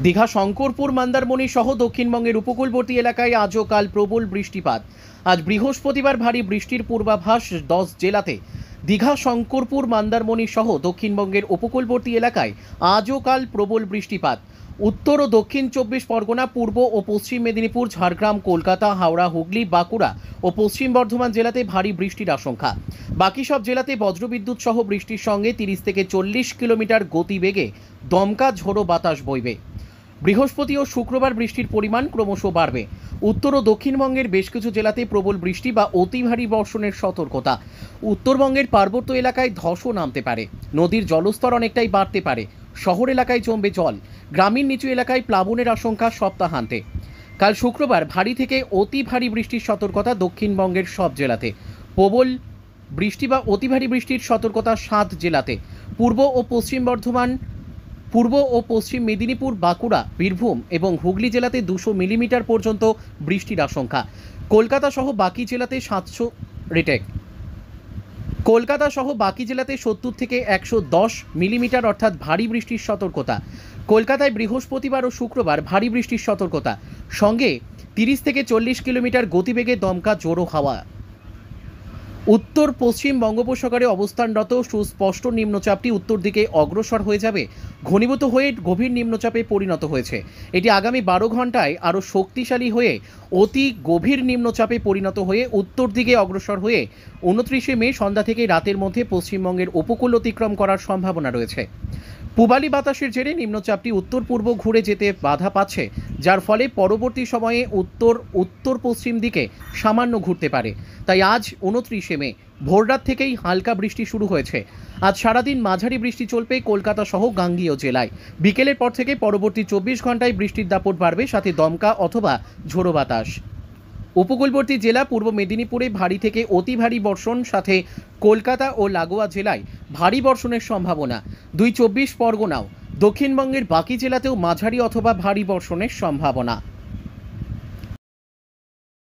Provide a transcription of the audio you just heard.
দীঘা শঙ্করপুর মন্দারমণি সহ দক্ষিণবঙ্গের উপকূলবর্তী এলাকায় আজও কাল প্রবল বৃষ্টিপাত। আজ বৃহস্পতিবার ভারী বৃষ্টির পূর্বাভাস 10 জেলাতে। দীঘা শঙ্করপুর মন্দারমণি সহ দক্ষিণবঙ্গের উপকূলবর্তী এলাকায় আজও কাল প্রবল বৃষ্টিপাত। উত্তর ও দক্ষিণ 24 পরগনা, পূর্ব ও পশ্চিম মেদিনীপুর, ঝাড়গ্রাম, কলকাতা, হাওড়া, হুগলি, বাঁকুড়া ও পশ্চিম বর্ধমান জেলাতে ভারী বৃষ্টির আশঙ্কা। বাকি সব জেলাতে বজ্রবিদ্যুৎ সহ বৃষ্টির সঙ্গে 30 থেকে 40 কিলোমিটার গতিবেগে দমকা ঝোড়ো বাতাস বইবে। বৃহস্পতি ও শুক্রবার বৃষ্টির পরিমাণ ক্রমশ বাড়বে। উত্তর ও দক্ষিণবঙ্গের বেশ কিছু জেলাতে প্রবল বৃষ্টি বা অতি ভারী বর্ষণের সতর্কতা। উত্তরবঙ্গের পার্বত্য এলাকায় ধসও নামতে পারে, নদীর জলস্তর অনেকটাই বাড়তে পারে, শহর এলাকায় জমবে জল, গ্রামীণ নিচু এলাকায় প্লাবনের আশঙ্কা সপ্তাহান্তে। কাল শুক্রবার ভারী থেকে অতি ভারী বৃষ্টির সতর্কতা দক্ষিণবঙ্গের সব জেলাতে। প্রবল বৃষ্টি বা অতি ভারী বৃষ্টির সতর্কতা 7 জেলাতে। পূর্ব ও পশ্চিম মেদিনীপুর, বাঁকুড়া, বীরভূম এবং হুগলি জেলাতে 200 মিলিমিটার পর্যন্ত বৃষ্টির আশঙ্কা। কলকাতা সহ বাকি জেলাতে 70 থেকে 110 মিলিমিটার অর্থাৎ ভারী বৃষ্টির সতর্কতা। কলকাতায় বৃহস্পতিবার ও শুক্রবার ভারী বৃষ্টির সতর্কতা, সঙ্গে 30 থেকে 40 কিলোমিটার গতিবেগে দমকা জোড়ো হাওয়া। উত্তর পশ্চিম বঙ্গোপসাগরে অবস্থানরত সুস্পষ্ট নিম্নচাপটি উত্তর দিকে অগ্রসর হয়ে যাবে, ঘনীভূত হয়ে গভীর নিম্নচাপে পরিণত হয়েছে। এটি আগামী 12 ঘন্টায় আরও শক্তিশালী হয়ে অতি গভীর নিম্নচাপে পরিণত হয়ে উত্তর দিকে অগ্রসর হয়ে 29 মে সন্ধ্যা থেকে রাতের মধ্যে পশ্চিমবঙ্গের উপকূল অতিক্রম করার সম্ভাবনা রয়েছে। পূবালি বাতাসের জেরে নিম্নচাপটি উত্তর পূর্ব ঘুরে যেতে বাধা পাচ্ছে, যার ফলে পরবর্তী সময়ে উত্তর পশ্চিম দিকে সামান্য ঘুরতে পারে। তাই আজ 29 মে ভোররাত থেকেই হালকা বৃষ্টি শুরু হয়েছে। আজ সারাদিন মাঝারি বৃষ্টি চলবে কলকাতা সহ গাঙ্গেয় জেলায়। বিকেলের পর থেকে পরবর্তী 24 ঘন্টায় বৃষ্টির দাপট বাড়বে, সাথে দমকা অথবা ঝোড়ো বাতাস। উপকূলবর্তী জেলা পূর্ব মেদিনীপুরে ভারী থেকে অতি ভারী বর্ষণ, সাথে কলকাতা ও লাগোয়া জেলায় ভারী বর্ষণের সম্ভাবনা। 24 পরগনাও। দক্ষিণবঙ্গের বাকি জেলাতেও মাঝারি অথবা ভারী বর্ষণের সম্ভাবনা।